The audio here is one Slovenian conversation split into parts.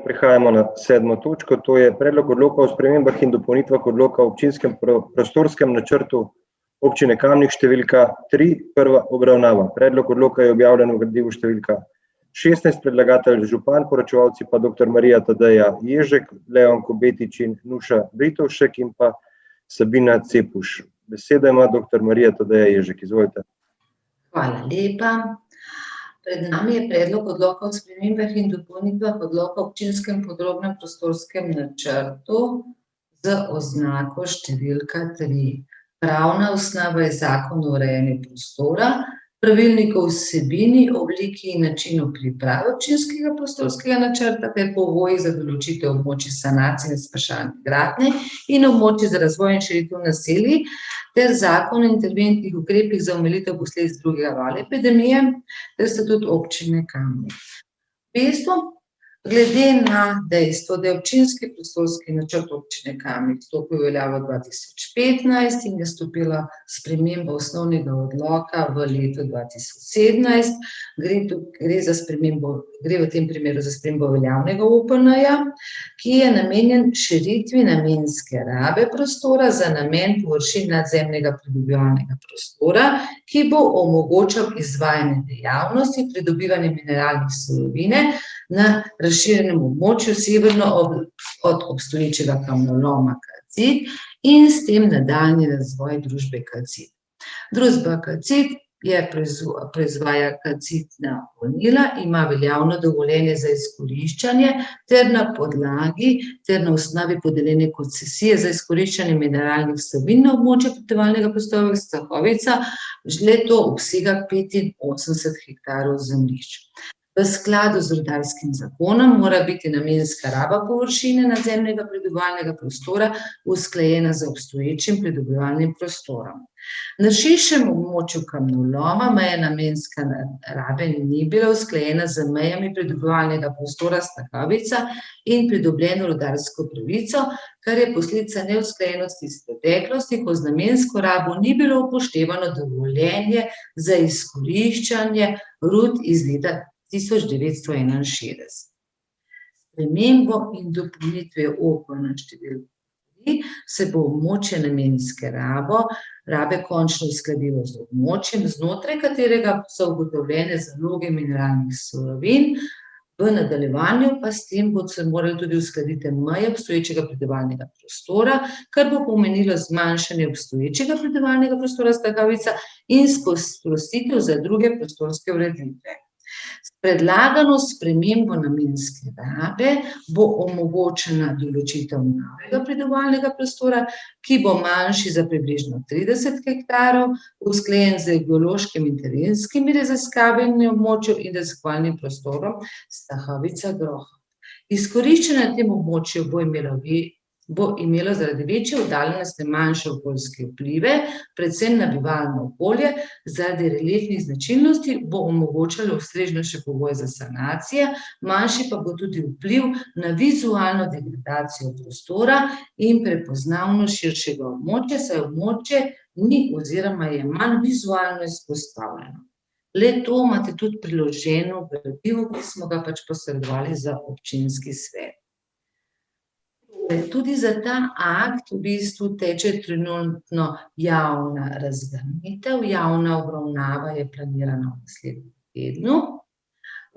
Prehajamo na 7. točko, to je predlog odloka o spremembah in dopolnitvah odloka o občinskem prostorskem načrtu občine Kamnik številka 3, prva obravnava. Predlog odloka je objavljen v gradivu številka 16, predlagatelj župan, poročevalci pa dr. Marija Tadeja Ježek, Leon Kobetič in Nuša Britovšek in pa Sabina Cepuš. Besedo ima dr. Marija Tadeja Ježek, izvolite. Hvala lepa. Pred nami je predlog odloka o spremembah in dopolnitvah odloka o občinskem podrobnem prostorskem načrtu z oznako številka 3. Pravna osnova je Zakon o urejanju prostora, pravilnik o vsebini, obliki in načinu priprave občinskega prostorskega načrta ter pogojih za določitev območij sanacije in spaševalne gradnje in območij za razvoj in širitev naselij ter Zakon o interventnih ukrepih za omilitev posledic drugega vala epidemije ter statut občine Kamnik. V bistvu, glede na dejstvo, da je občinski prostorski načrt občine Kamnik stopil v veljavo 2015 in je stopila sprememba osnovnega odloka v letu 2017, gre v tem primeru za spremembo veljavnega OPN-ja, ki je namenjen širitvi namenske rabe prostora za namen površin nadzemnega pridobivalnega prostora, ki bo omogočal izvajanje dejavnosti pridobivanja mineralnih surovine na razširjenem območju severno od obstoječega kamnoloma Kalcit in s tem nadaljnji razvoj družbe Kalcit. Družba Kalcit proizvaja kalcitna polnila, ima veljavno dovoljenje za izkoriščanje ter na podlagi ter na osnovi podeljene koncesije za izkoriščanje mineralnih vsebin na območju pridobivalnega prostora Strahovica, le-to obsega 85 hektarov zemljišč. V skladu z rudarskim zakonom mora biti namenska raba površine nadzemnega pridobivalnega prostora usklajena z obstoječim pridobivalnim prostorom. Na širšem območju kamnoloma meja namenske rabe ni bila usklajena z mejami pridobivalnega prostora Strahovica in pridobljeno rudarsko pravico, kar je posledica neusklajenosti iz preteklosti, ko z namensko rabo ni bilo upoštevano dovoljenje za izkoriščanje rud iz leta 1961. Spremembo in dopolnitve OPN številka 3 se bo območje namenske rabe končno uskladilo z območjem, znotraj katerega so ugotovljene zaloge mineralnih surovin, v nadaljevanju pa s tem bo se moralo tudi uskladiti meje obstoječega pridobivalnega prostora, kar bo pomenilo zmanjšanje obstoječega pridobivalnega prostora Strahovica in sprostitev za druge prostorske ureditve. S predlagano spremembo namenske rabe bo omogočena določitev novega pridobivalnega prostora, ki bo manjši za približno 30 hektarov, usklajen z geološkimi in terenskimi raziskavami na območju in raziskovalnim prostorom Strahovica-Grohol. Izkoriščanje na tem območju bo imelo zaradi večje oddaljenosti manjše okoljske vplive, predvsem na bivalno okolje, zaradi reliefnih značilnosti bo omogočalo ustreznejše pogoje za sanacije, manjši pa bo tudi vpliv na vizualno degradacijo prostora in prepoznavnost širšega območja, saj območje ni oziroma je manj vizualno izpostavljeno. Le-to imate tudi priloženo v gradivu, ki smo ga posredovali za občinski svet. Tudi za ta akt v bistvu teče trenutno javna razgrnitev, javna obravnava je planirana v naslednjem tednu.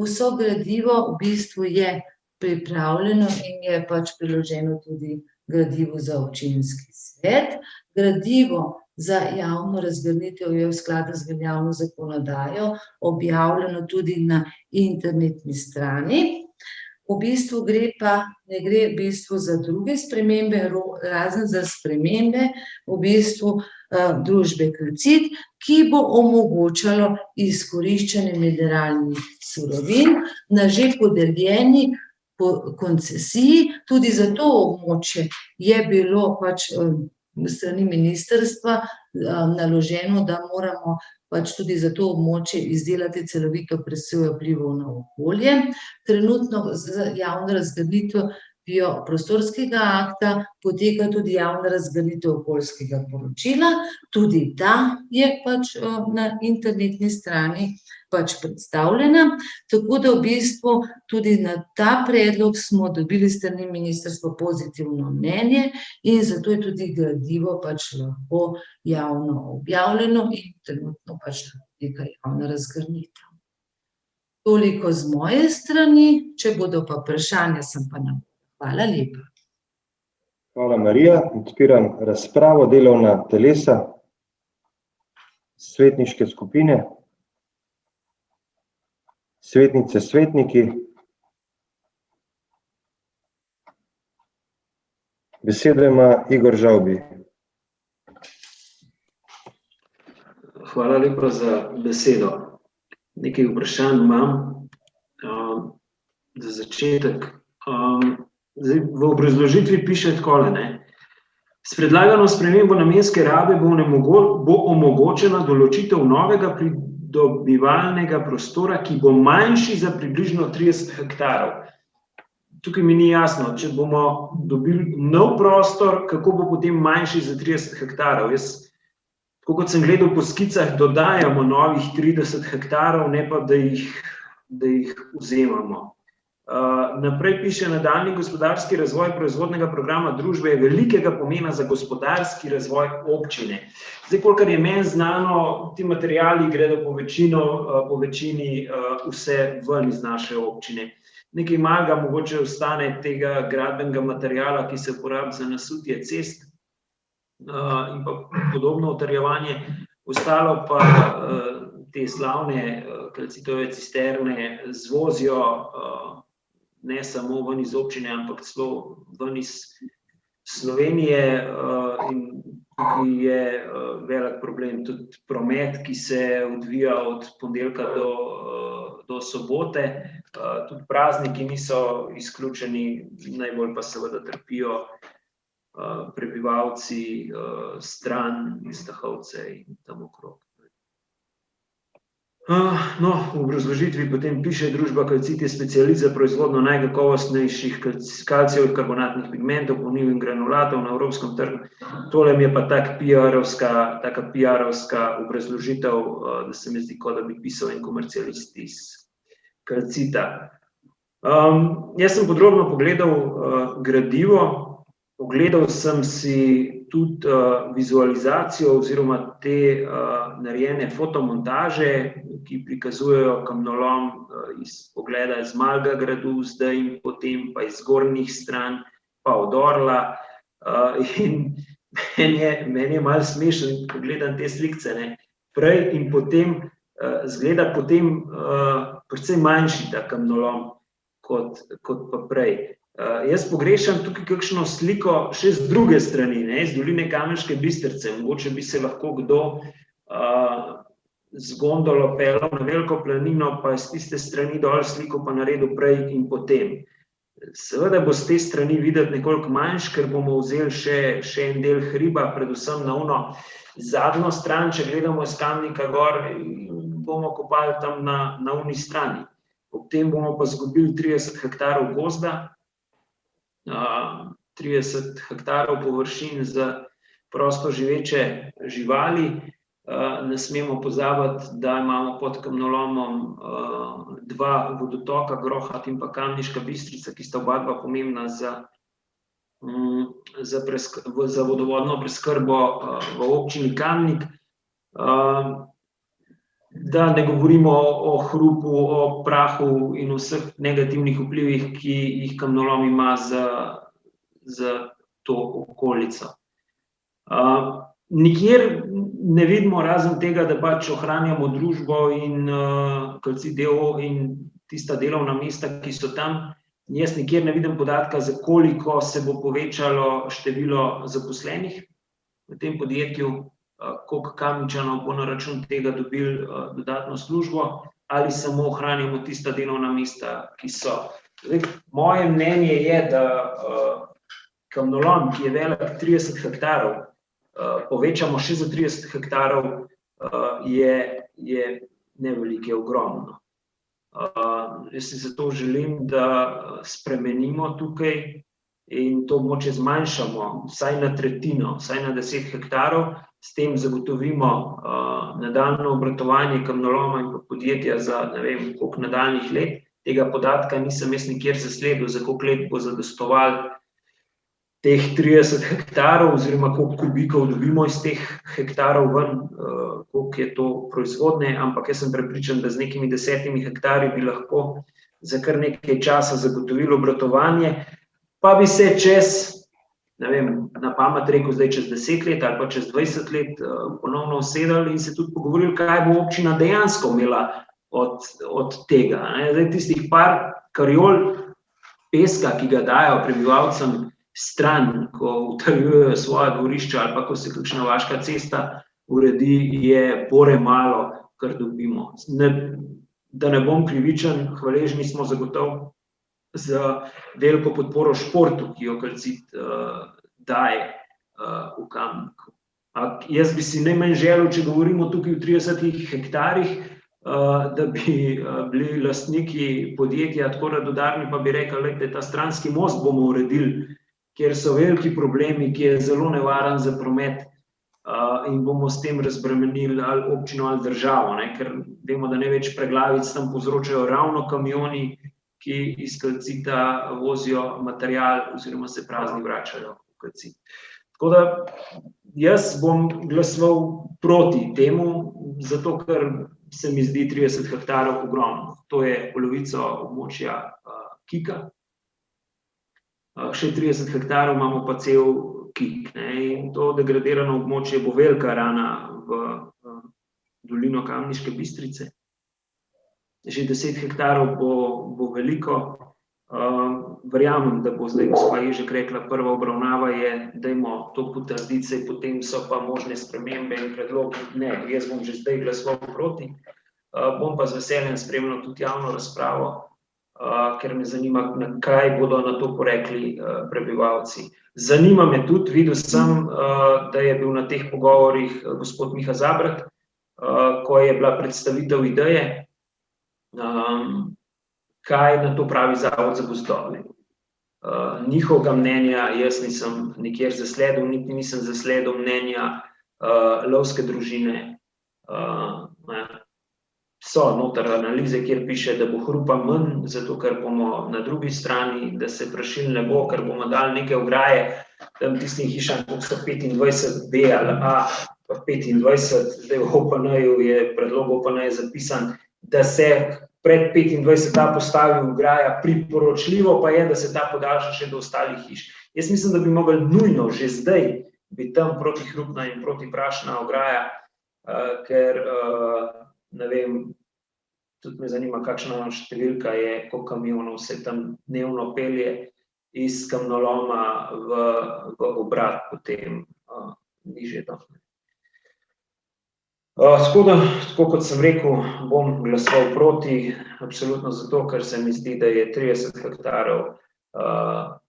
Vso gradivo v bistvu je pripravljeno in je priloženo tudi gradivu za občinski svet. Gradivo za javno razgrnitev je v skladu z veljavno zakonodajo objavljeno tudi na internetni strani. V bistvu ne gre v bistvu za druge spremembe, razen za spremembe v bistvu družbe Kalcit, ki bo omogočalo izkoriščanje mineralnih surovin na že podeljeni koncesiji. Tudi za to območje je bilo s strani ministrstva naloženo, da moramo tudi za to območje izdelati celovito presojo vplivov na okolje. Trenutno za javno razgrnitev prostorskega akta poteka tudi javna razgrnitev okoljskega poročila, tudi ta je pač na internetni strani pač predstavljena, tako da v bistvu tudi na ta predlog smo dobili s strani ministrstva pozitivno mnenje in zato je tudi gradivo pač lahko javno objavljeno in trenutno pač poteka javna razgrnitev. Toliko z moje strani, če bodo pa vprašanja, sem pa na. Hvala lepa. Hvala, Marija. Odpiram razpravo, delovna telesa, svetniške skupine, svetnice, svetniki. Besedo ima Igor Žavbi. Hvala lepa za besedo. Nekaj vprašanj imam. Za začetek. V obrazložitvi piše takole, ne. S predlagano spremembo namenske rabe bo omogočena določitev novega pridobivalnega prostora, ki bo manjši za približno 30 hektarov. Tukaj mi ni jasno, če bomo dobili nov prostor, kako bo potem manjši za 30 hektarov. Jaz, tako kot sem gledal po skicah, dodajamo novih 30 hektarov, ne pa da jih vzemamo. Naprej piše, nadaljnji gospodarski razvoj proizvodnega programa družbe je velikega pomena za gospodarski razvoj občine. Zdaj, kolikor je meni znano, ti materiali gredo po večini vse ven iz naše občine. Nekaj malega mogoče ostane tega gradbenega materiala, ki se uporablja za nasutje cest in pa podobno utrjevanje. Ostalo pa te slavne kalcitove cisterne zvozijo ne samo ven iz občine, ampak celo ven iz Slovenije in tukaj je velik problem. Tudi promet, ki se odvija od ponedeljka do sobote, tudi prazniki niso izključeni, najbolj pa seveda trpijo prebivalci stran iz Stahovce in tam okrog. No, v obrazložitvi potem piše, družba Calcit je specialist za proizvodnjo najkakovostnejših kalcijevih karbonatnih pigmentov, polnil in granulatov na evropskem trgu. Tole mi je pa taka PR-ovska obrazložitev, da se mi zdi, kot da bi pisal en komercialist iz Calcita. Jaz sem podrobno pogledal gradivo, pogledal sem si tudi vizualizacijo oziroma te narejene fotomontaže, ki prikazujejo kamnolom iz pogleda iz Malega gradu, zdaj in potem, pa iz zgornjih stran, pa od Orla. In meni je malo smešno, ko gledam te slikce, ne. Prej in potem izgleda potem precej manjši ta kamnolom kot pa prej. Jaz pogrešam tukaj kakšno sliko še z druge strani, ne, iz doline Kamniške Bistrice. Mogoče bi se lahko kdo z gondolo peljal na Veliko planino, pa s tiste strani dol sliko pa naredil prej in potem. Seveda bo s te strani videti nekoliko manjši, ker bomo vzeli še en del hriba, predvsem na ono zadnjo stran, če gledamo iz Kamnika gor, bomo kopali tam na oni strani. Ob tem bomo pa izgubili 30 hektarov gozda, 30 hektarov površin za prosto živeče živali. Ne smemo pozabiti, da imamo pod kamnolomom dva vodotoka, Grohat in pa Kamniška Bistrica, ki sta oba pomembna za vodovodno preskrbo v občini Kamnik. Da ne govorimo o hrupu, o prahu in vseh negativnih vplivih, ki jih kamnolom ima za to okolico. Nikjer ne vidimo, razen tega, da pač ohranjamo družbo in Calcit d. o. o. in tista delovna mesta, ki so tam. Jaz nikjer ne vidim podatka, za koliko se bo povečalo število zaposlenih v tem podjetju, koliko Kamničanov bo na račun tega dobili dodatno službo, ali samo ohranjamo tista delovna mesta, ki so. Zdaj, moje mnenje je, da kamnolom, ki je velik 30 hektarov, povečamo še za 30 hektarov, je neveliko, je ogromno. Jaz si zato želim, da spremenimo tukaj in to območje zmanjšamo vsaj na tretjino, vsaj na 10 hektarov, s tem zagotovimo nadaljnje obratovanje kamnoloma in podjetja za ne vem koliko nadaljnjih let. Tega podatka nisem jaz nikjer zasledil, za koliko let bo zadostovalo teh 30 hektarov oziroma koliko kubikov dobimo iz teh hektarov ven, koliko je to proizvodnje, ampak jaz sem prepričan, da z nekimi 10 hektarji bi lahko za kar nekaj časa zagotovili obratovanje, pa bi se čez, ne vem, na pamet rekel, zdaj čez 10 let ali pa čez 20 let ponovno usedali in se tudi pogovorili, kaj bo občina dejansko imela od tega. Zdaj tistih par kariol peska, ki ga dajo prebivalcem stran, ko utrjujejo svoja dvorišča ali pa ko se kakšna vaška cesta uredi, je bore malo, kar dobimo. Da ne bom krivičen, hvaležni smo zagotovo za veliko podporo športu, ki jo Calcit daje v Kamniku. Jaz bi si najmanj želel, če govorimo tukaj o 30 hektarjih, da bi bili lastniki podjetja tako radodarni, pa bi rekli, glejte, ta stranski most bomo uredili, kjer so veliki problemi, ki je zelo nevaren za promet in bomo s tem razbremenili ali občino ali državo, ker vemo, da največ preglavic tam povzročajo ravno kamioni, ki iz Calcita vozijo material oziroma se prazni vračajo v Calcit. Tako da jaz bom glasoval proti temu, zato ker se mi zdi 30 hektarov ogromno. To je polovico območja Kika. Še 30 hektarov imamo pa cel Kik. In to degradirano območje bo velika rana v dolino Kamniške Bistrice. Že 10 hektarov bo veliko. Verjamem, da bo zdaj gospa Ježek rekla, prva obravnava je, dajmo to potrditi, saj potem so pa možne spremembe in predlogi. Ne, jaz bom že zdaj glasoval proti. Bom pa z veseljem spremljal tudi javno razpravo, ker me zanima, na kaj bodo na to porekli prebivalci. Zanima me tudi, videl sem, da je bil na teh pogovorih gospod Miha Zabret, ko je bila predstavitev ideje, kaj na to pravi Zavod za gozdove. Njihovega mnenja jaz nisem nikjer zasledil, niti nisem zasledil mnenja lovske družine. So noter analize, kjer piše, da bo hrupa manj, zato ker bomo na drugi strani, da se prašil ne bo, ker bomo dali neke ograje, tam tistim hišam, kot so 25B ali A, pa 25, zdaj v OPN-ju je predlog OPN-ja zapisan, da se pred 25A postavi ograja, priporočljivo pa je, da se ta podaljša še do ostalih hiš. Jaz mislim, da bi mogli nujno že zdaj biti tam protihrupna in protiprašna ograja, ker ne vem, tudi me zanima, kakšna številka je, koliko kamionov se tam dnevno pelje iz kamnoloma v obrat potem nižje tam. Tako kot sem rekel, bom glasoval proti, absolutno zato, ker se mi zdi, da je 30 hektarov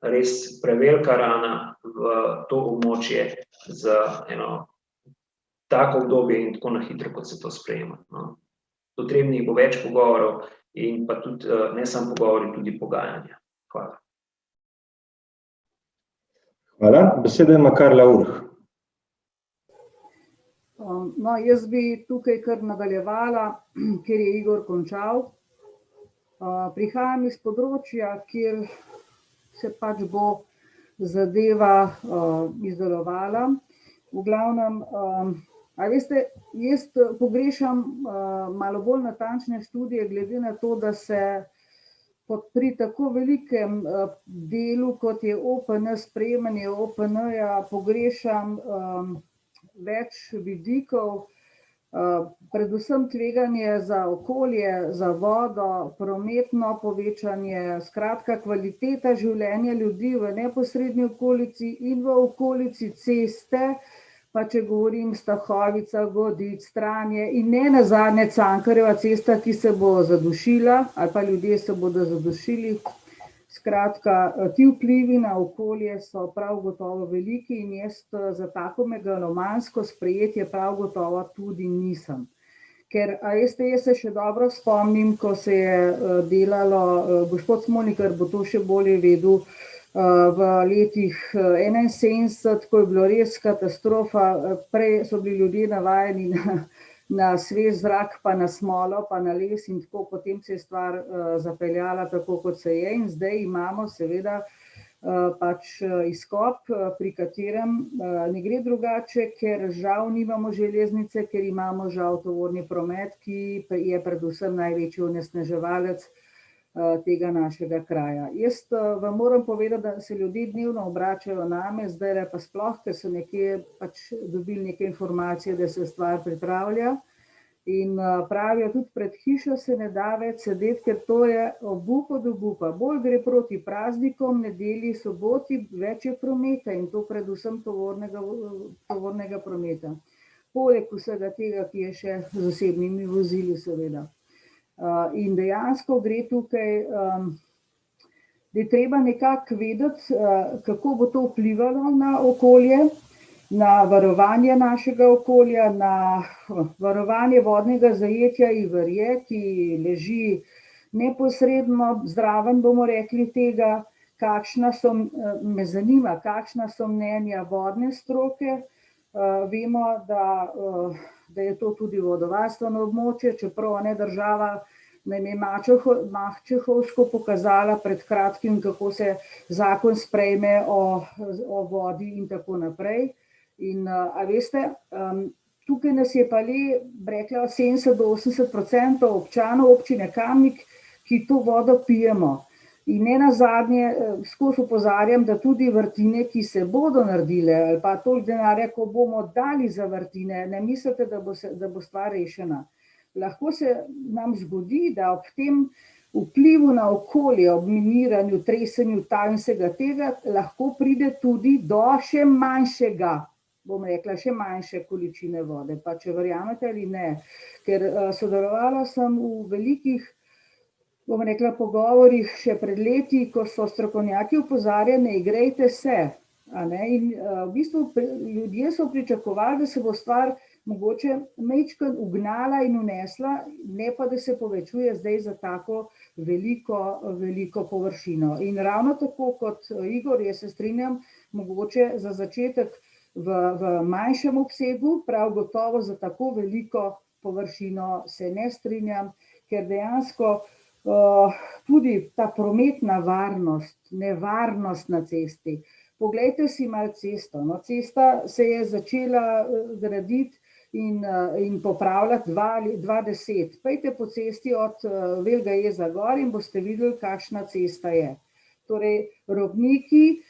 res prevelika rana v to območje za eno tako obdobje in tako na hitro, kot se to sprejema. Potrebnih bo več pogovorov in pa tudi ne samo pogovori, tudi pogajanja. Hvala. Hvala. Besedo ima Karla Urh. No, jaz bi tukaj kar nadaljevala, kjer je Igor končal. Prihajam iz področja, kjer se pač bo zadeva izdelovala. V glavnem, a veste, jaz pogrešam malo bolj natančne študije, glede na to, da se pri tako velikem delu, kot je OPN, sprejemanje OPN-ja, pogrešam več vidikov, predvsem tveganje za okolje, za vodo, prometno povečanje, skratka kvaliteta življenja ljudi v neposredni okolici in v okolici ceste, pa če govorim Stahovica, Godič, Stranje in ne nazadnje Cankarjeva cesta, ki se bo zadušila ali pa ljudje se bodo zadušili. Skratka, ti vplivi na okolje so prav gotovo veliki in jaz za tako megalomansko sprejetje prav gotovo tudi nisem. Ker, jaz se še dobro spomnim, ko se je delalo, gospod Smolnikar bo to še bolje vedel, v letih 71, ko je bilo res katastrofa. Prej so bili ljudje navajeni na svež zrak, pa na smolo, pa na les in tako, potem se je stvar zapeljala tako, kot se je, in zdaj imamo seveda pač izkop, pri katerem ne gre drugače, ker žal nimamo železnice, ker imamo žal tovorni promet, ki je predvsem največji onesnaževalec tega našega kraja. Jaz vam moram povedati, da se ljudje dnevno obračajo name, zdaj pa sploh, ker so nekje pač dobili neke informacije, da se stvar pripravlja, in pravijo, tudi pred hišo se ne da več sedeti, ker to je obup od obupa. Bolj gre proti praznikom, nedelji, soboti, več je prometa, in to predvsem tovornega prometa. Poleg vsega tega, ki je še z osebnimi vozili, seveda. In dejansko gre tukaj, da je treba nekako vedeti, kako bo to vplivalo na okolje, na varovanje našega okolja, na varovanje vodnega zajetja Iverje, ki leži neposredno zraven, bomo rekli, tega, me zanima, kakšna so mnenja vodne stroke. Vemo, da je to tudi vodovarstveno območje, čeprav ne država nam je mačehovsko pokazala pred kratkim, kako se zakon sprejme o vodi in tako naprej. In a veste, tukaj nas je pa le, rekla, 70–80% občanov občine Kamnik, ki to vodo pijemo. In nenazadnje skozi opozarjam, da tudi vrtine, ki se bodo naredile, ali pa toliko denarja, ko bomo dali za vrtine, ne mislite, da bo stvar rešena. Lahko se nam zgodi, da ob tem vplivu na okolje, ob miniranju, tresenju tal in vsega tega, lahko pride tudi do še manjšega, bom rekla, še manjše količine vode. Pa če verjamete ali ne, ker sodelovala sem v velikih, bom rekla, pogovorih še pred leti, ko so strokovnjaki opozarjali, ne igrajte se. In v bistvu ljudje so pričakovali, da se bo stvar mogoče majčkeno ugnala in unesla, ne pa da se povečuje zdaj za tako veliko površino. In ravno tako kot Igor, jaz se strinjam, mogoče za začetek v manjšem obsegu, prav gotovo za tako veliko površino se ne strinjam, ker dejansko tudi ta prometna varnost, nevarnost na cesti. Poglejte si malo cesto. Cesta se je začela graditi in popravljati 2010. Pojdite po cesti od Velega jeza gor in boste videli, kakšna cesta je. Torej, robniki,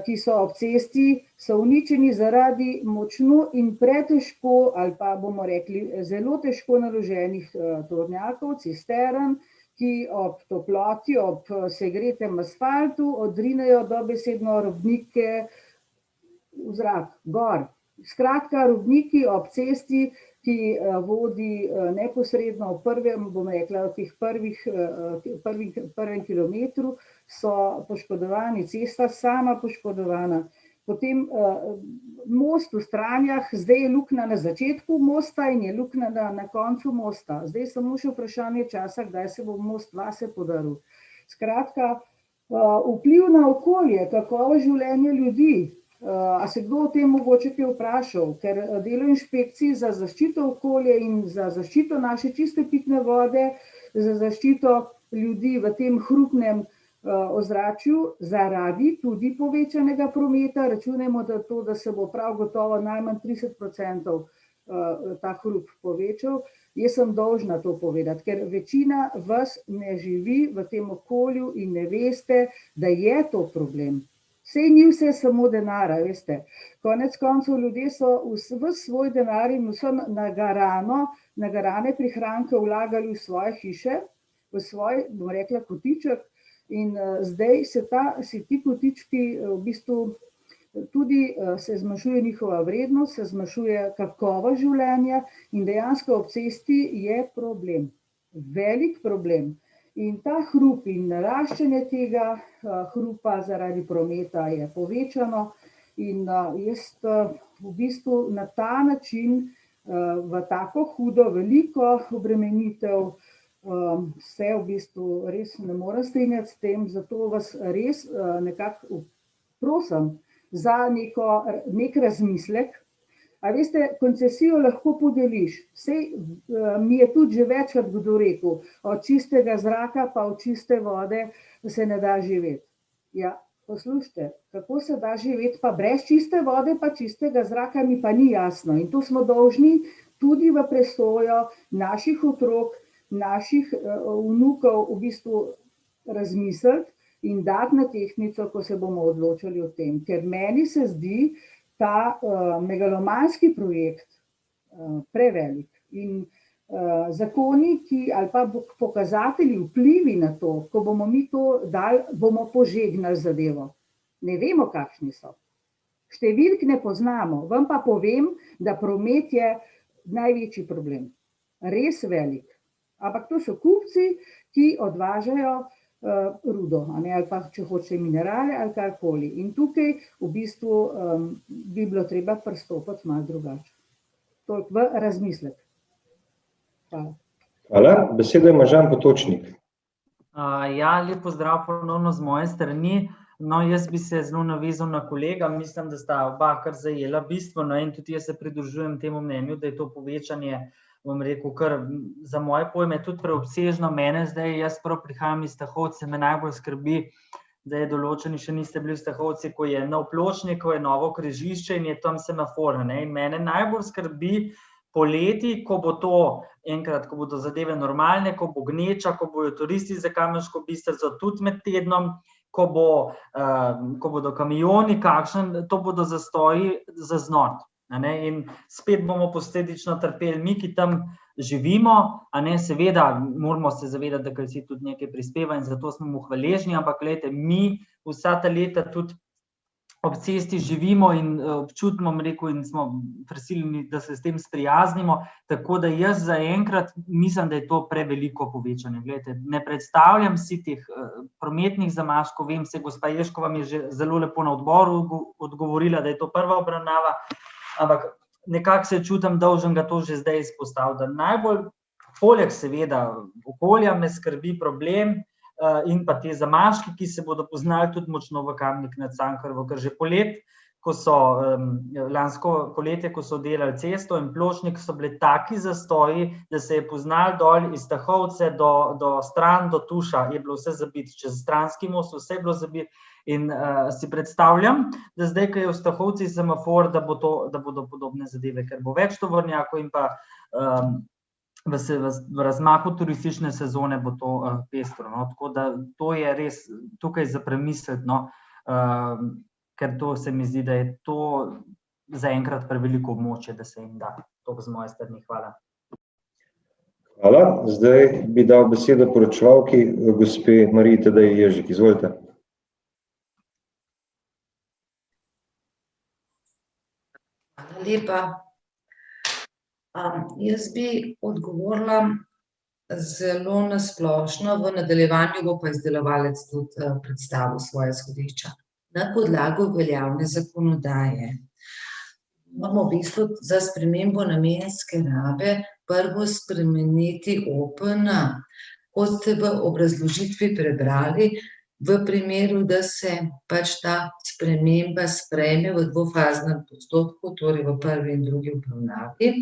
ki so ob cesti, so uničeni zaradi močno in pretežko, ali pa bomo rekli zelo težko naloženih tovornjakov, cistern, ki ob toploti, ob segretem asfaltu odrinejo dobesedno robnike v zrak, gor. Skratka, robniki ob cesti, ki vodi neposredno v prvem, bom rekla, v teh prvem kilometru, so poškodovani, cesta sama poškodovana. Potem most v Stranjah, zdaj je luknja na začetku mosta in je luknja na koncu mosta. Zdaj samo še vprašanje časa, kdaj se bo most vase podaril. Skratka, vpliv na okolje, kakovost življenja ljudi. A se kdo o tem mogoče kaj vprašal? Ker delo inšpekcij za zaščito okolja in za zaščito naše čiste pitne vode, za zaščito ljudi v tem hrupnem ozračju, zaradi tudi povečanega prometa, računajmo to, da se bo prav gotovo najmanj 30% ta hrup povečal. Jaz sem dolžna to povedati, ker večina vas ne živi v tem okolju in ne veste, da je to problem. Sej ni vse samo denar, veste. Konec koncev ljudje so v svoj denar in vso nagarane prihranke vlagali v svoje hiše, v svoj, bom rekla, kotiček, in zdaj se ti kotički v bistvu tudi se zmanjšuje njihova vrednost, se zmanjšuje kakovost življenja in dejansko ob cesti je problem, velik problem. In ta hrup in naraščanje tega hrupa zaradi prometa je povečano in jaz v bistvu na ta način v tako hudo, veliko obremenitev se v bistvu res ne morem strinjati s tem, zato vas res nekako prosim za nek razmislek. A veste, koncesijo lahko podeliš. Sej mi je tudi že večkrat kdo rekel, od čistega zraka pa od čiste vode se ne da živeti. Ja, poslušajte, kako se da živeti pa brez čiste vode pa čistega zraka, mi pa ni jasno. In to smo dolžni tudi v presojo naših otrok, naših vnukov v bistvu razmisliti in dati na tehtnico, ko se bomo odločali o tem. Ker meni se zdi ta megalomanski projekt prevelik in zakoni, ali pa pokazatelji, vplivi na to, ko bomo mi to dali, bomo požegnali zadevo. Ne vemo, kakšni so. Številk ne poznamo, vam pa povem, da promet je največji problem. Res velik. Ampak to so kupci, ki odvažajo rudo, ali pa če hoče minerale ali karkoli. In tukaj v bistvu bi bilo treba pristopiti malo drugače. Toliko v razmislek. Hvala. Hvala. Besedo ima Žan Potočnik. Ja, lep pozdrav ponovno z moje strani. No, jaz bi se zelo navezal na kolega, mislim, da sta oba kar zajela bistveno in tudi jaz se pridružujem temu mnenju, da je to povečanje, bom rekel, kar za moje pojme tudi preobsežno. Mene zdaj, jaz prav prihajam iz Stahovce, me najbolj skrbi, da je določeni še niste bili v Stahovci, ko je nov pločnik, ko je novo križišče in je tam semafor. In mene najbolj skrbi poleti, ko bo to enkrat, ko bodo zadeve normalne, ko bo gneča, ko bojo turisti za Kamenško Bistrico tudi med tednom, ko bodo kamioni, to bodo zastoji za znot. In spet bomo posledično trpeli mi, ki tam živimo, seveda moramo se zavedati, da Kalci tudi nekaj prispeva in zato smo mu hvaležni, ampak glejte, mi vsa ta leta tudi ob cesti živimo in občutimo, in smo prisiljeni, da se s tem sprijaznimo, tako da jaz zaenkrat mislim, da je to preveliko povečanje. Glejte, ne predstavljam si teh prometnih zamaškov, vem se, gospa Ježko vam je že zelo lepo na odboru odgovorila, da je to prva obravnava, ampak nekako se čutim dolžen ga to že zdaj izpostaviti, da najbolj poleg seveda okolja me skrbi problem in pa te zamaški, ki se bodo poznali tudi močno v Kamnik nad Cankarjevo, ker že lansko poletje, ko so delali cesto in pločnik, so bili taki zastoji, da se je poznali dol iz Stahovce do stran, do Tuša, je bilo vse zabito, čez stranski most, vse je bilo zabito. In si predstavljam, da zdaj, ko je v Stahovci semafor, da bodo podobne zadeve, ker bo več tovornjakov in pa v razmahu turistične sezone bo to pestro. Tako da to je res tukaj za premisliti, ker to se mi zdi, da je to zaenkrat preveliko območje, da se jim da. To z moje strani. Hvala. Hvala. Zdaj bi dal besedo poročevalki, gospe Mariji Tadej Ježek. Izvolite. Hvala lepa. Jaz bi odgovorila zelo nasplošno, v nadaljevanju bo pa izdelovalec tudi predstavil svoje izhodišča. Na podlagi veljavne zakonodaje imamo v bistvu za spremembo namenske rabe prvo spremeniti OPN. Kot ste v obrazložitvi prebrali, v primeru, da se pač ta sprememba sprejme v dvofaznem postopku, torej v prvi in drugi obravnavi,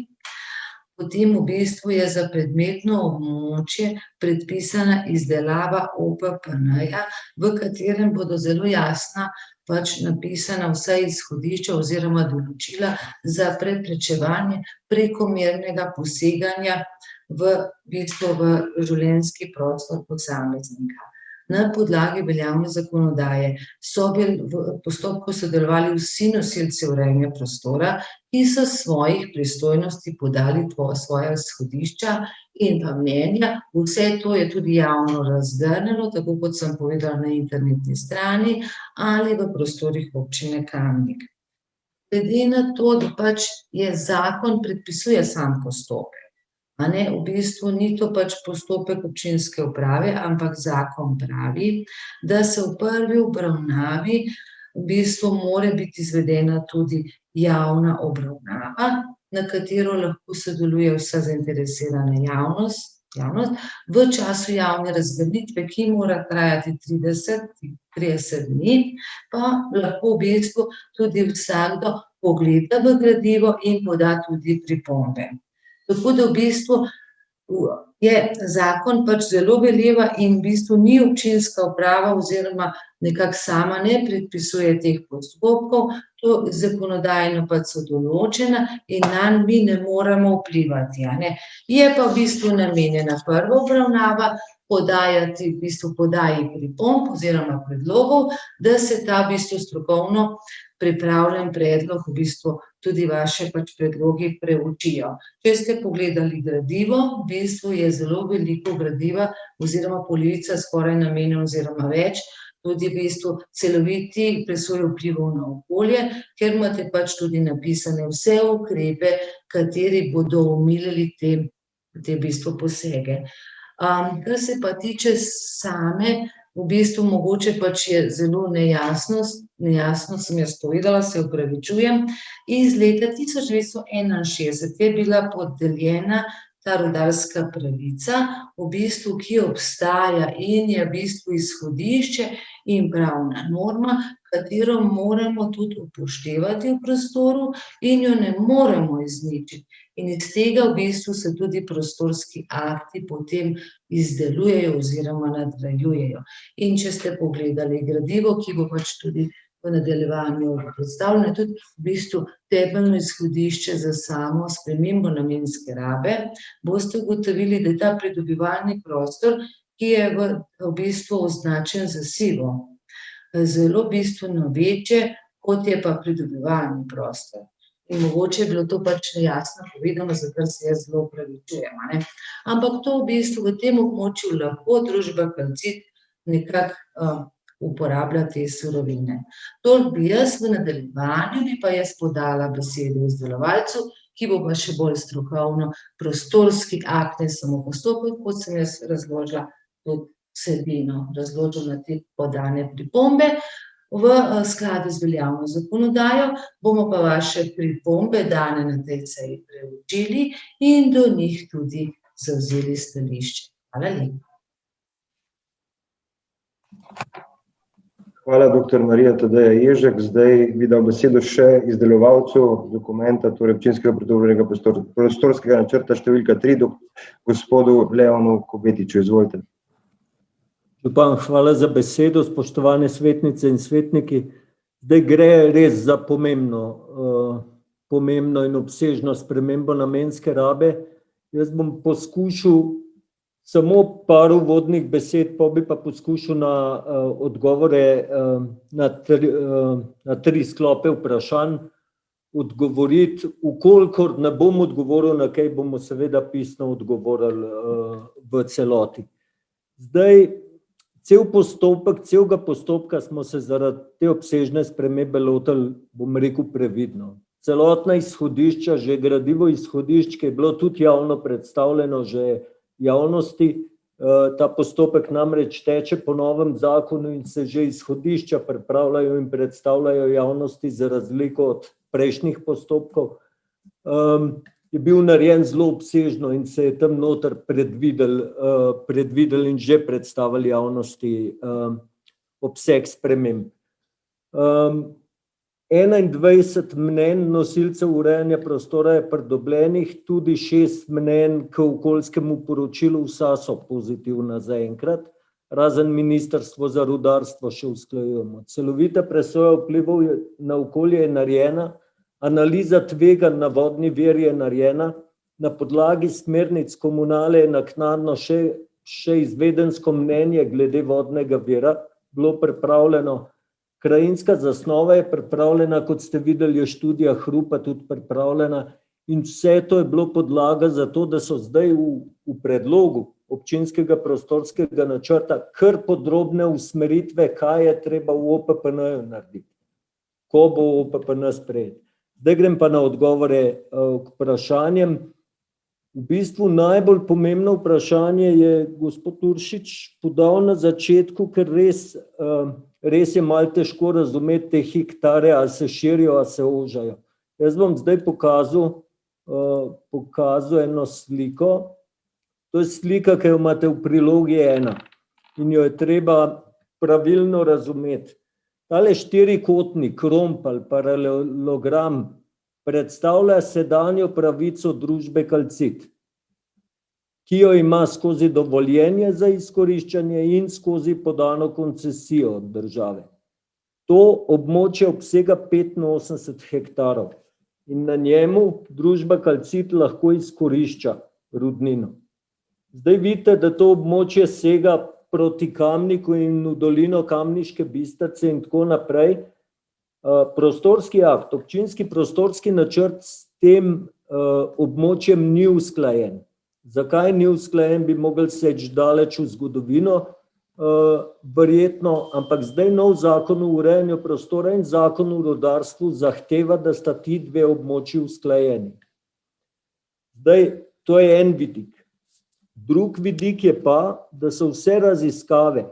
potem v bistvu je za predmetno območje predpisana izdelava OPPN-ja, v katerem bodo zelo jasna pač napisana vsa izhodišča oziroma določila za preprečevanje prekomernega poseganja v bistvu v življenjski prostor posameznika. Na podlagi veljavne zakonodaje so v postopku sodelovali vsi nosilci urejanja prostora, ki so svojih pristojnosti podali svoja izhodišča in pa mnenja. Vse to je tudi javno razgrnjeno, tako kot sem povedala, na internetni strani ali v prostorih občine Kamnik. Glede na to, da pač je zakon predpisuje sam postopek, v bistvu ni to pač postopek občinske uprave, ampak zakon pravi, da se v prvi obravnavi v bistvu mora biti izvedena tudi javna obravnava, na katero lahko sodeluje vsa zainteresirana javnost, javnost, v času javne razgrnitve, ki mora trajati 30 dni, pa lahko v bistvu tudi vsakdo pogleda v gradivo in poda tudi pripombe. Tako da v bistvu je zakon pač zelo veleva in v bistvu ni občinska uprava oziroma nekako sama ne predpisuje teh postopkov, to zakonodajno pač so določena in nanj mi ne moremo vplivati, a ne. Je pa v bistvu namenjena prva obravnava, podajati v bistvu podaji pripomb oziroma predlogov, da se ta v bistvu strokovno pripravljen predlog, v bistvu tudi vaše pač predlogi preučijo. Če ste pogledali gradivo, v bistvu je zelo veliko gradiva oziroma polovica skoraj namenjena oziroma več, tudi v bistvu celoviti presoji vplivov na okolje, ker imate pač tudi napisane vse ukrepe, kateri bodo omilili te v bistvu posege. Kar se pa tiče same, v bistvu mogoče pač je zelo nejasno sem jaz povedala, se opravičujem, iz leta 1961 je bila podeljena ta rudarska pravica, v bistvu, ki obstaja in je v bistvu izhodišče in pravna norma, katero moramo tudi upoštevati v prostoru in jo ne moremo izničiti. In iz tega v bistvu se tudi prostorski akti potem izdelujejo oziroma nadgrajujejo. In če ste pogledali gradivo, ki bo pač tudi v nadaljevanju predstavljeno, tudi v bistvu temeljno izhodišče za samo spremembo namenske rabe, boste ugotovili, da je ta pridobivalni prostor, ki je v bistvu označen za sivo, zelo bistveno večje, kot je pa pridobivalni prostor. In mogoče je bilo to pač nejasno povedano, za kar se jaz zelo opravičujem, a ne. Ampak to v bistvu v tem območju lahko družba Calcit nekako uporablja te surovine. Toliko bi jaz, v nadaljevanju bi pa jaz podala besedo izdelovalcu, ki bo pa še bolj strokovno prostorski akt, ne samo postopek, kot sem jaz razložila, tudi vsebino razložil na te podane pripombe. V skladu z veljavno zakonodajo bomo pa vaše pripombe dane na tej seji preučili in do njih tudi zavzeli stališče. Hvala lepa. Hvala, doktor Marija Tadeja Ježek. Zdaj bi dal besedo še izdelovalcu dokumenta, torej občinskega pretvorbenega prostorskega načrta številka 3, gospodu Leonu Kobetiču. Izvolite. Župan, hvala za besedo, spoštovane svetnice in svetniki. Zdaj gre res za pomembno in obsežno spremembo namenske rabe. Jaz bom poskušal samo par uvodnih besed, pa bi pa poskušal na odgovore na 3 sklope vprašanj odgovoriti. Vkolikor ne bom odgovoril na kaj, bomo seveda pisno odgovorili v celoti. Zdaj, celega postopka smo se zaradi te obsežne spremembe lotili, bom rekel, previdno. Celotna izhodišča, že gradivo izhodišč, ki je bilo tudi javno predstavljeno že javnosti, ta postopek namreč teče po novem zakonu in se že izhodišča pripravljajo in predstavljajo javnosti za razliko od prejšnjih postopkov. Je bil narejen zelo obsežno in se je tam noter predvidel in že predstavili javnosti obseg sprememb. 21 mnenj nosilcev urejanja prostora je pridobljenih, tudi 6 mnenj k okoljskemu poročilu, vsa so pozitivna zaenkrat, razen Ministrstvo za rudarstvo še usklajujemo. Celovita presoja vplivov na okolje je narejena, analiza tveganj na vodni vir je narejena, na podlagi smernic komunale je naknadno še izvedensko mnenje glede vodnega vira bilo pripravljeno. Krajinska zasnova je pripravljena, kot ste videli, je študija hrupa tudi pripravljena in vse to je bilo podlaga za to, da so zdaj v predlogu občinskega prostorskega načrta kar podrobne usmeritve, kaj je treba v OPPN narediti, ko bo OPPN sprejet. Zdaj grem pa na odgovore k vprašanjem. V bistvu najbolj pomembno vprašanje je gospod Uršič podal na začetku, ker res je malo težko razumeti te hektare, ali se širijo, ali se ožajo. Jaz bom zdaj pokazal eno sliko. To je slika, ki jo imate v prilogi 1 in jo je treba pravilno razumeti. Tale štirikotnik, romb ali paralelogram predstavlja sedanjo pravico družbe Calcit, ki jo ima skozi dovoljenje za izkoriščanje in skozi podano koncesijo od države. To območje obsega 85 hektarov in na njemu družba Calcit lahko izkorišča rudnino. Zdaj vidite, da to območje sega proti Kamniku in v dolino Kamniške Bistrice in tako naprej. Prostorski akt, občinski prostorski načrt s tem območjem ni usklajen. Zakaj ni usklajen, bi mogli seči daleč v zgodovino, verjetno, ampak zdaj nov zakon o urejanju prostora in zakon o rudarstvu zahteva, da sta ti dve območji usklajeni. Zdaj, to je en vidik. Drug vidik je pa, da so vse raziskave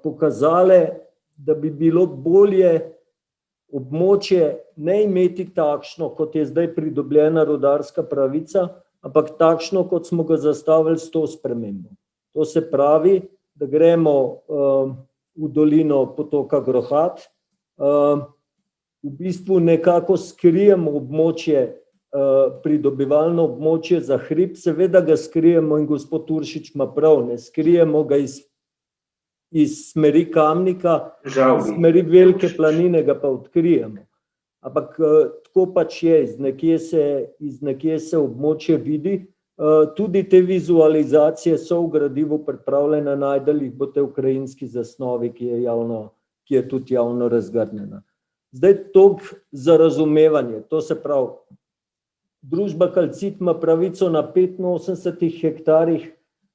pokazale, da bi bilo bolje območje ne imeti takšno, kot je zdaj pridobljena rudarska pravica, ampak takšno, kot smo ga zastavili s to spremembo. To se pravi, da gremo v dolino potoka Grohat, v bistvu nekako skrijemo območje, pridobivalno območje za hrib, seveda ga skrijemo in gospod Uršič ima prav, ne skrijemo ga iz smeri Kamnika, iz smeri Velike planine ga pa odkrijemo. Ampak tako pač je, iz nekje se območje vidi, tudi te vizualizacije so v gradivu pripravljene, najdeli jih boste v krajinski zasnovi, ki je tudi javno razgrnjena. Zdaj toliko za razumevanje, to se pravi, družba Calcit ima pravico na 85 hektarjih,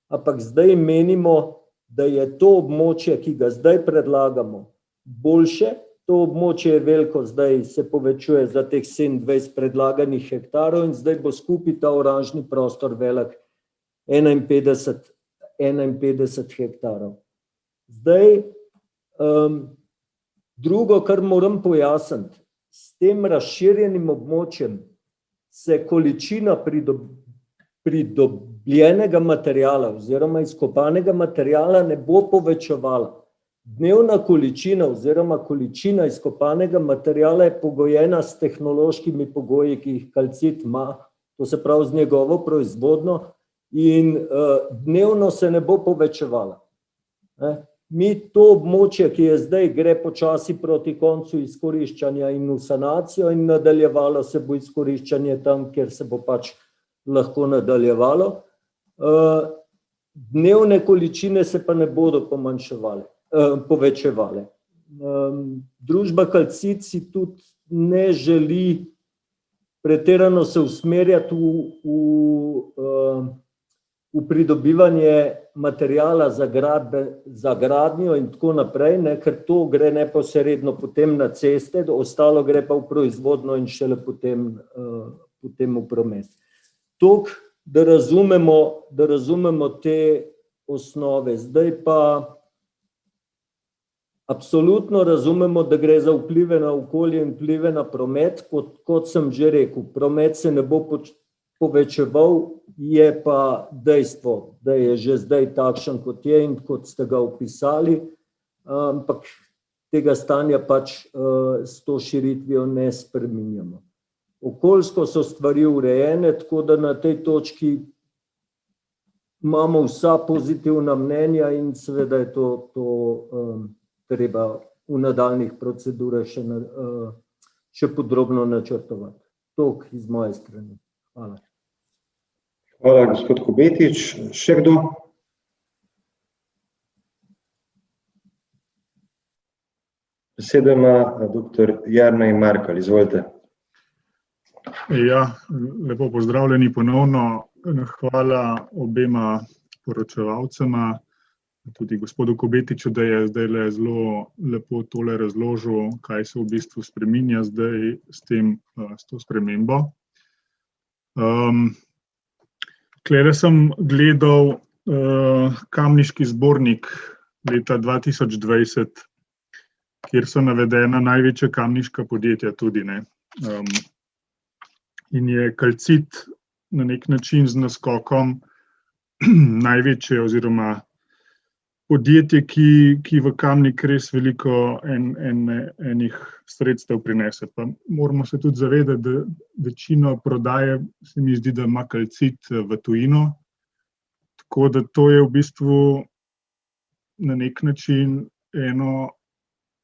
ampak zdaj menimo, da je to območje, ki ga zdaj predlagamo, boljše. To območje je veliko, zdaj se povečuje za teh 27 predlaganih hektarov in zdaj bo skupaj ta oranžni prostor velik 51 hektarov. Zdaj, drugo, kar moram pojasniti, s tem razširjenim območjem se količina pridobljenega materiala oziroma izkopanega materiala ne bo povečevala. Dnevna količina oziroma količina izkopanega materiala je pogojena s tehnološkimi pogoji, ki jih Calcit ima, to se pravi z njegovo proizvodnjo, in dnevno se ne bo povečevala. Mi to območje, ki je zdaj, gre počasi proti koncu izkoriščanja in v sanacijo in nadaljevalo se bo izkoriščanje tam, kjer se bo pač lahko nadaljevalo. Dnevne količine se pa ne bodo povečevale. Družba Calcit si tudi ne želi pretirano se usmerjati v pridobivanje materijala za gradnjo in tako naprej, ker to gre neposredno potem na ceste, ostalo gre pa v proizvodno in šele potem v promet. Toliko, da razumemo te osnove. Zdaj pa absolutno razumemo, da gre za vplive na okolje in vplive na promet, kot sem že rekel, promet se ne bo povečeval, je pa dejstvo, da je že zdaj takšen, kot je in kot ste ga opisali, ampak tega stanja pač s to širitvijo ne spreminjamo. Okoljsko so stvari urejene, tako da na tej točki imamo vsa pozitivna mnenja in seveda je to treba v nadaljnjih procedurah še podrobno načrtovati. Toliko iz moje strani. Hvala. Hvala, gospod Kobetič. Še kdo? Besedo ima dr. Jernej Markelj. Izvolite. Ja, lepo pozdravljeni ponovno. Hvala obema poročevalcema, tudi gospodu Kobetiču, da je zdaj zelo lepo tole razložil, kaj se v bistvu spreminja zdaj s to spremembo. Tlele sem gledal Kamniški zbornik leta 2020, kjer so navedena največja kamniška podjetja tudi, ne. In je Calcit na nek način z naskokom največje oziroma podjetje, ki v Kamnik res veliko enih sredstev prinese. Pa moramo se tudi zavedati, da večino prodaje se mi zdi, da ima kalcit v tujino. Tako da to je v bistvu na nek način eno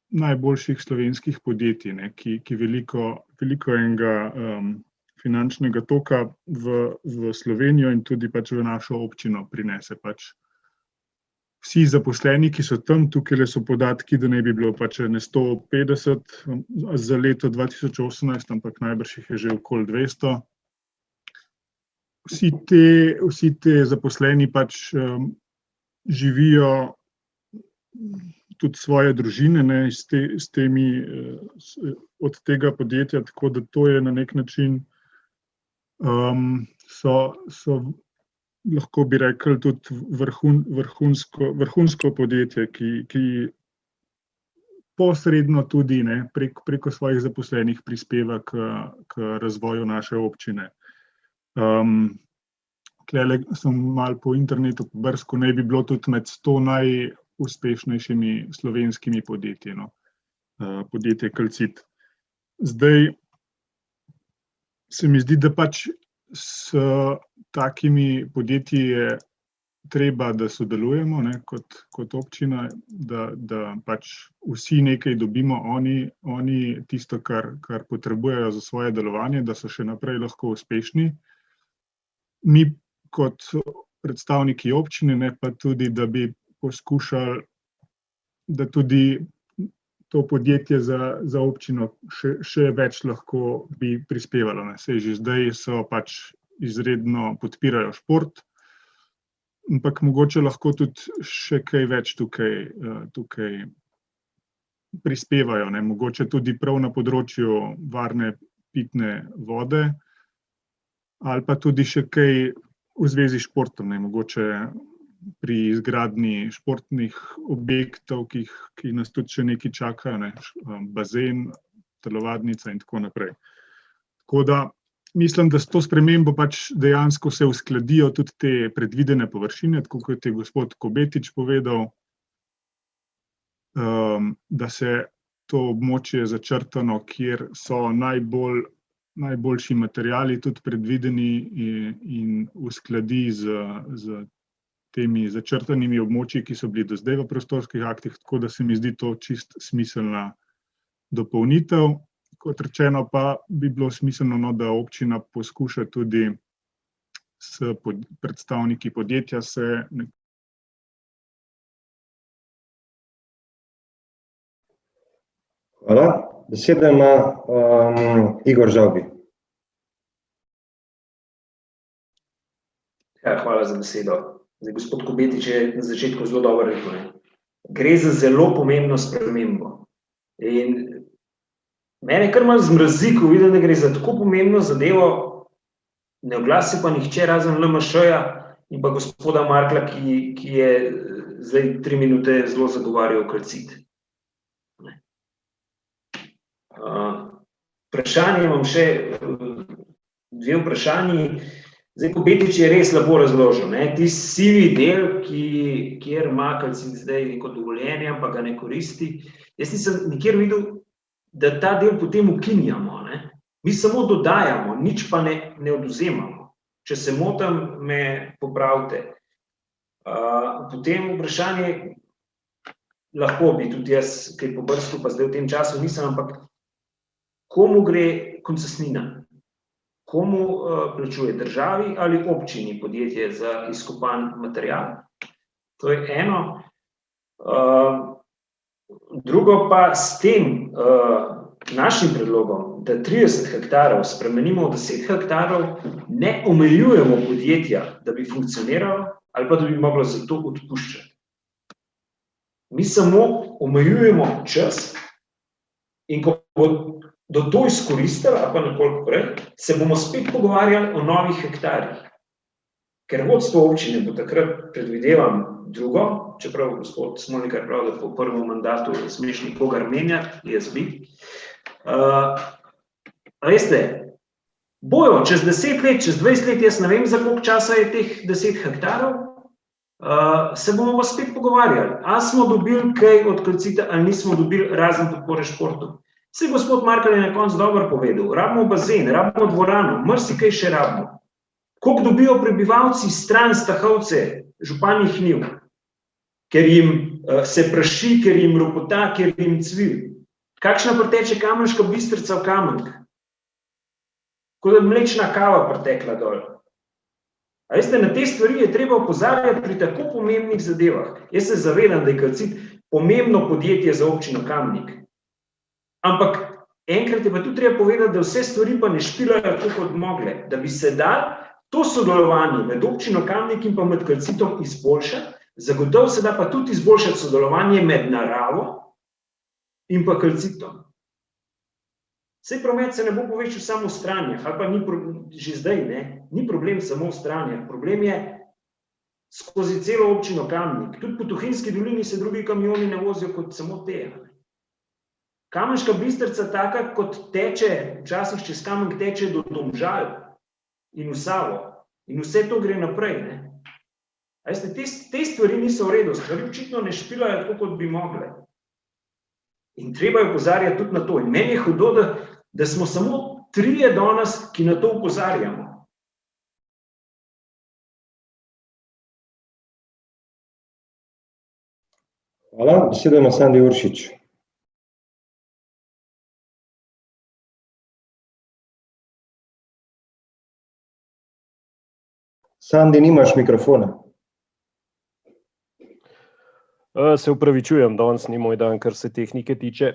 najboljših slovenskih podjetij, ne, ki veliko enega finančnega toka v Slovenijo in tudi pač v našo občino prinese. Pač vsi zaposleni, ki so tam, tukaj so podatki, da ne bi bilo pač 150 za leto 2018, ampak najbrž jih je že okoli 200. Vsi te zaposleni pač živijo tudi svoje družine, ne, od tega podjetja, tako da to je na nek način so lahko bi rekli tudi vrhunsko podjetje, ki posredno tudi preko svojih zaposlenih prispeva k razvoju naše občine. Tlele sem malo po internetu pobrskal, naj bi bilo tudi med 100 najuspešnejšimi slovenskimi podjetji, podjetje Kalcit. Zdaj se mi zdi, da pač s takimi podjetji je treba, da sodelujemo, ne, kot občina, da pač vsi nekaj dobimo, oni tisto, kar potrebujejo za svoje delovanje, da so še naprej lahko uspešni. Mi kot predstavniki občine, ne, pa tudi, da bi poskušali, da tudi to podjetje za občino še več lahko bi prispevalo. Saj že zdaj so pač izredno podpirajo šport, ampak mogoče lahko tudi še kaj več tukaj prispevajo, ne, mogoče tudi prav na področju varne pitne vode, ali pa tudi še kaj v zvezi s športom, ne, mogoče pri izgradnji športnih objektov, ki nas tudi še nekaj čakajo, ne, bazen, telovadnica in tako naprej. Tako da mislim, da s to spremembo pač dejansko se uskladijo tudi te predvidene površine, tako kot je gospod Kobetič povedal, da se to območje začrtano, kjer so najboljši materiali tudi predvideni in uskladi z temi začrtanimi območji, ki so bili do zdaj v prostorskih aktih, tako da se mi zdi to čist smiselna dopolnitev. Kot rečeno pa bi bilo smiselno, da občina poskuša tudi s predstavniki podjetja se Hvala. Besedo ima Igor Žavbi. Ja, hvala za besedo. Zdaj, gospod Kobetič je na začetku zelo dobro rekel, ne. Gre za zelo pomembno spremembo. In mene kar malo zmrazi, ko vidim, da gre za tako pomembno zadevo, ne oglasi pa nihče razen LMŠ-ja in pa gospoda Markla, ki je zdaj 3 minute zelo zagovarjal Kalcit. Vprašanje imam še, 2 vprašanji. Zdaj, Kobetič je res slabo razložil, ne, tisti sivi del, kjer ima Kalcit zdaj neko dovoljenje, ampak ga ne koristi. Jaz nisem nikjer videl, da ta del potem ukinjamo, ne. Mi samo dodajamo, nič pa ne odvzemamo. Če se motim, me popravite. Potem vprašanje, lahko bi tudi jaz kaj pobrskal, pa zdaj v tem času nisem, ampak komu gre koncesnina? Komu plačuje, državi ali občini podjetje za izkopan material? To je eno. Drugo pa s tem našim predlogom, da 30 hektarov spremenimo v 10 hektarov, ne omejujemo podjetja, da bi funkcioniralo ali pa da bi moglo za to odpuščati. Mi samo omejujemo čas in ko do to izkoristili, ali pa nekoliko prej, se bomo spet pogovarjali o novih hektarjih. Ker vodstvo občine bo takrat, predvidevam, drugo, čeprav gospod Smolnikar pravi, da po prvem mandatu ne smeš nikogar menjati, jaz bi. Veste, bojo čez 10 let, čez 20 let, jaz ne vem, za koliko časa je teh 10 hektarov, se bomo pa spet pogovarjali, ali smo dobili kaj od Calcita, ali nismo dobili razen podpore športu. Saj gospod Markl je na koncu dobro povedal, rabimo bazen, rabimo dvorano, marsikaj še rabimo. Koliko dobijo prebivalci stran Stahovce, županjih njiv, ker jim se praši, ker jim ropota, ker jim cvil. Kakšna preteče Kamniška Bistrica v Kamenk? Kot da mlečna kava pretekla dol. A veste, na te stvari je treba opozarjati pri tako pomembnih zadevah. Jaz se zavedam, da je Calcit pomembno podjetje za občino Kamnik. Ampak enkrat je pa tudi treba povedati, da vse stvari pa ne špilajo tako kot mogle, da bi se dal to sodelovanje med občino Kamnik in pa med Calcitom izboljšati, zagotovo se da pa tudi izboljšati sodelovanje med naravo in pa Calcitom. Saj promet se ne bo povečal samo v Stranjah, ali pa ni že zdaj, ne, ni problem samo v Stranjah, problem je skozi celo občino Kamnik. Tudi po Tuhinjski dolini se drugi kamioni ne vozijo kot samo te. Kamenška Bistrica taka, kot teče, včasih čez Kamenk teče do Domžal in v Savo. In vse to gre naprej, ne. A veste, te stvari niso v redu, stvari očitno ne špilajo tako, kot bi mogle. In treba je opozarjati tudi na to. In meni je hudo, da smo samo 3 danes, ki na to opozarjamo. Hvala, besedo ima Sandi Uršič. Sandi, nimaš mikrofona. Se upravičujem, danes ni moj dan, kar se tehnike tiče.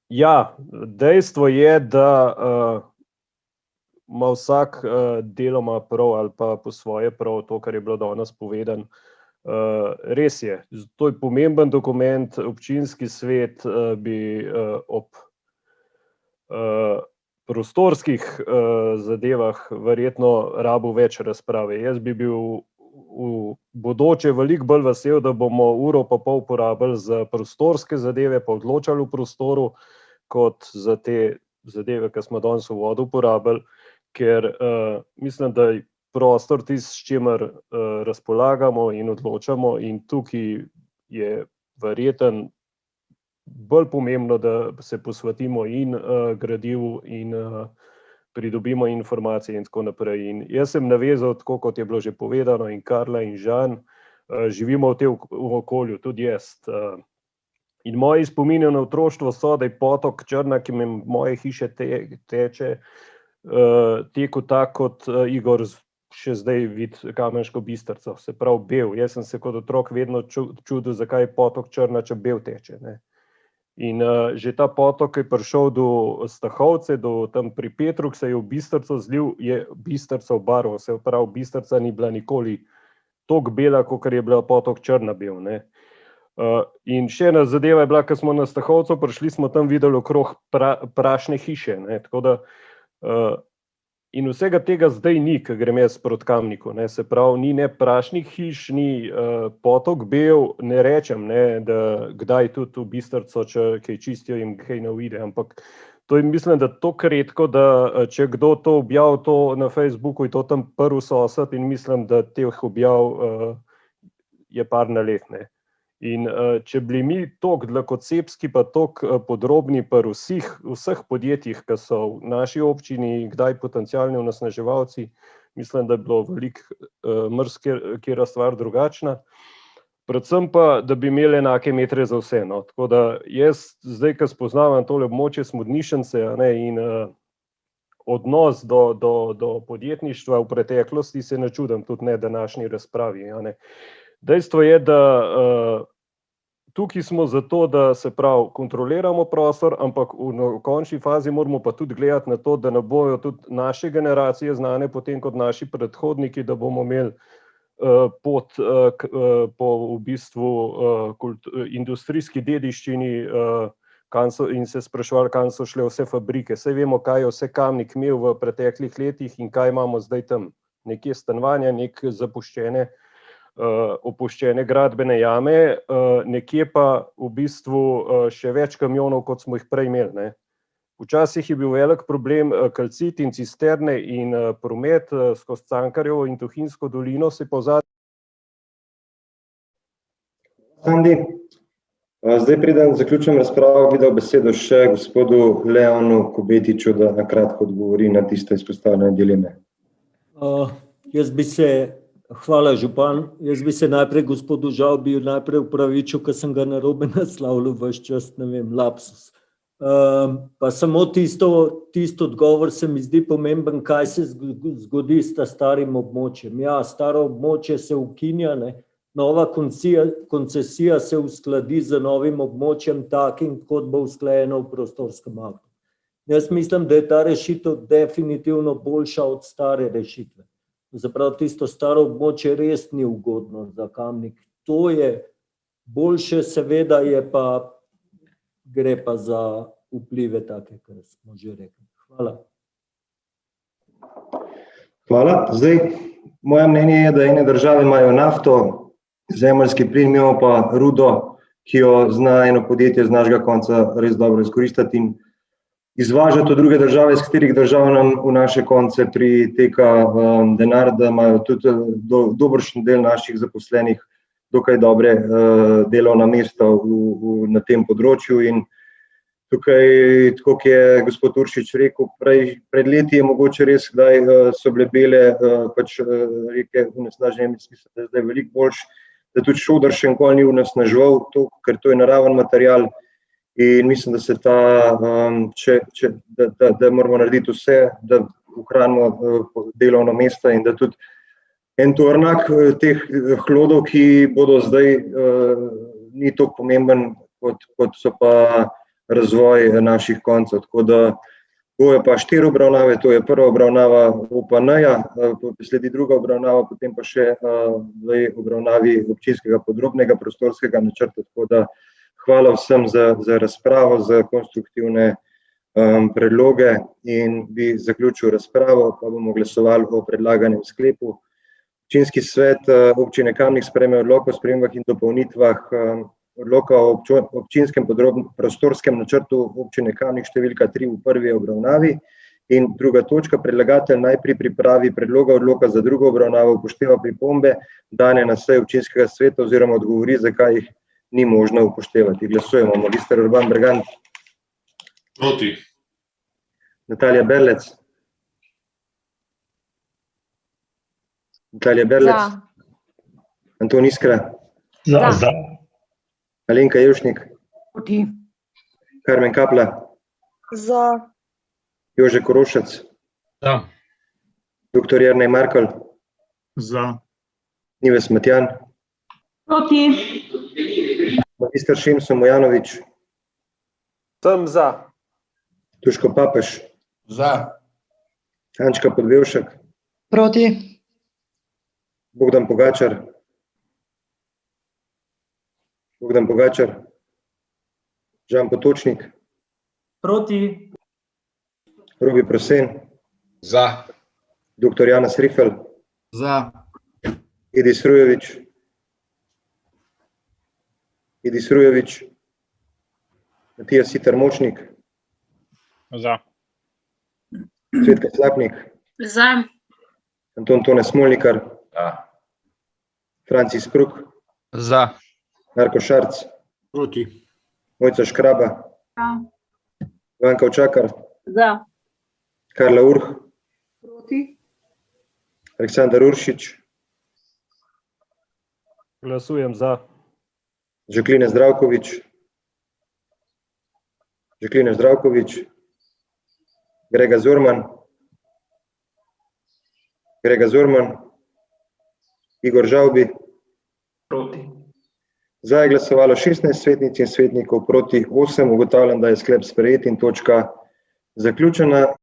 Ja, dejstvo je, da ima vsak deloma prav ali pa po svoje prav to, kar je bilo danes povedano. Res je, to je pomemben dokument, občinski svet bi ob prostorskih zadevah verjetno rabil več razprave. Jaz bi bil v bodoče veliko bolj vesel, da bomo 1,5 ure porabili za prostorske zadeve, pa odločali v prostoru, kot za te zadeve, ki smo danes v uvodu porabili, ker mislim, da je prostor tisto, s čimer razpolagamo in odločamo, in tukaj je verjetno bolj pomembno, da se posvetimo in gradivu in pridobimo informacije in tako naprej. In jaz sem navezal, tako kot je bilo že povedano, in Karla in Žan, živimo v tem okolju, tudi jaz. In moji spomini na otroštvo so, da je potok Črna, ki mimo moje hiše teče, tekel tako kot Igor še zdaj vidi Kamenško Bistrico, se pravi bel. Jaz sem se kot otrok vedno čudil, zakaj je potok Črna, če bel teče, ne. In že ta potok je prišel do Stahovce, do tam pri Petru, ki se je v Bistrico zlil, je Bistrica obarval, se pravi, Bistrica ni bila nikoli toliko bela, kot je bila potok Črna bel, ne. In še ena zadeva je bila, ko smo na Stahovco prišli, smo tam videli okrog prašne hiše, ne, tako da in vsega tega zdaj ni, ko grem jaz proti Kamniku, ne, se pravi, ni ne prašnih hiš, ni potok bel, ne rečem, ne, da kdaj tudi v Bistrico, če kaj čistijo in kaj ne uide, ampak to je, mislim, da toliko redko, da če kdo to objavi to na Facebooku, je to tam prvi sosed in mislim, da teh objav je par na let, ne. In če bili mi toliko dlakocepski pa toliko podrobni pri vseh podjetjih, ki so v naši občini, kdaj potencialni onesnaževalci, mislim, da je bilo veliko marsikatera stvar drugačna. Predvsem pa, da bi imeli enake metre za vse, no. Tako da jaz zdaj, ko spoznavam tole območje Smodnišnice, a ne, in odnos do podjetništva v preteklosti, se ne čudim tudi ne današnji razpravi, a ne. Dejstvo je, da tukaj smo zato, da se pravi kontroliramo prostor, ampak v končni fazi moramo pa tudi gledati na to, da ne bojo tudi naše generacije znane potem kot naši predhodniki, da bomo imeli pot po v bistvu industrijski dediščini in se spraševali, kam so šle vse fabrike. Saj vemo, kaj je vse Kamnik imel v preteklih letih in kaj imamo zdaj tam. Nekje stanovanja, neke zapuščene opuščene gradbene jame, nekje pa v bistvu še več kamionov, kot smo jih prej imeli, ne. Včasih je bil velik problem kalcit in cisterne in promet skozi Cankarjevo in Tuhinjsko dolino se pa Sandi, zdaj preden zaključim razpravo, bi dal besedo še gospodu Leonu Kobetiču, da na kratko odgovori na tiste izpostavljene dileme. Hvala, župan. Jaz bi se najprej gospodu Žavbiju najprej upravičil, ker sem ga narobe naslavljal ves čas, ne vem, lapsus. Pa samo tisto odgovor se mi zdi pomemben, kaj se zgodi s starim območjem. Ja, staro območje se ukinja, ne? Nova koncesija se uskladi z novim območjem takim, kot bo usklajeno v prostorskem aktu. Jaz mislim, da je ta rešitev definitivno boljša od stare rešitve. Zaprav tisto staro območje res ni ugodno za Kamnik. To je boljše, seveda gre pa za vplive take, kar smo že rekli. Hvala. Hvala. Zdaj, moje mnenje je, da ene države imajo nafto, zemeljski plin, imamo pa rudo, ki jo zna eno podjetje z našega konca res dobro izkoristiti in izvažati v druge države, iz katerih držav nam v naše konce priteka denar, da imajo tudi dobršen del naših zaposlenih dokaj dobre delovna mesta na tem področju. In tukaj, tako kot je gospod Uršič rekel, pred leti je mogoče res, kdaj so bile bele reke onesnaženje, mislim, da je zdaj veliko boljše, da tudi šoder še nikoli ni onesnaževal, ker to je naraven material. In mislim, da se da moramo narediti vse, da ohranimo delovna mesta in da tudi en tornak teh hlodov, ki bodo zdaj, ni toliko pomemben, kot so pa razvoj naših koncev. Tako da bojo pa 4 obravnave, to je prva obravnava OPN-ja, sledi druga obravnava, potem pa še v obravnavi občinskega podrobnega prostorskega načrta, tako da hvala vsem za razpravo, za konstruktivne predloge in bi zaključil razpravo, pa bomo glasovali o predlaganem sklepu. Občinski svet občine Kamnik sprejme odlok o spremembah in dopolnitvah odloka o občinskem prostorskem načrtu občine Kamnik številka 3 v prvi obravnavi. In druga točka, predlagatelj naj pri pripravi predloga odloka za drugo obravnavo upošteva pripombe dane na seji občinskega sveta oziroma odgovori, zakaj jih ni možno upoštevati. Glasujemo. Magister Urban Bergant. Proti. Natalija Berlec. Natalija Berlec. Za. Anton Iskra. Za. Alenka Jevšnik. Proti. Karmen Kapla. Za. Jože Korošec. Za. Dr. Jernej Markel. Za. Nives Matjan. Proti. Magister Šimso Mojanovič. Sem za. Duško Papež. Za. Ančka Podbevšek. Proti. Bogdan Pogačar. Bogdan Pogačar. Žan Potočnik. Proti. Robi Prosen. Za. Dr. Janez Rifel. Za. Edis Rujevič. Edis Rujevič. Matija Siter Močnik. Za. Cvetka Slapnik. Za. Anton Tone Smolnikar. Za. Francis Kruk. Za. Marko Šarc. Proti. Mojca Škraba. Za. Ivanka Očakar. Za. Karla Urh. Proti. Aleksandar Uršič. Glasujem za. Žaklina Zdravkovič. Žaklina Zdravkovič. Grega Zorman. Grega Zorman. Igor Žavbi. Proti. Za je glasovalo 16 svetnic in svetnikov, proti 8. Ugotavljam, da je sklep sprejet in točka zaključena.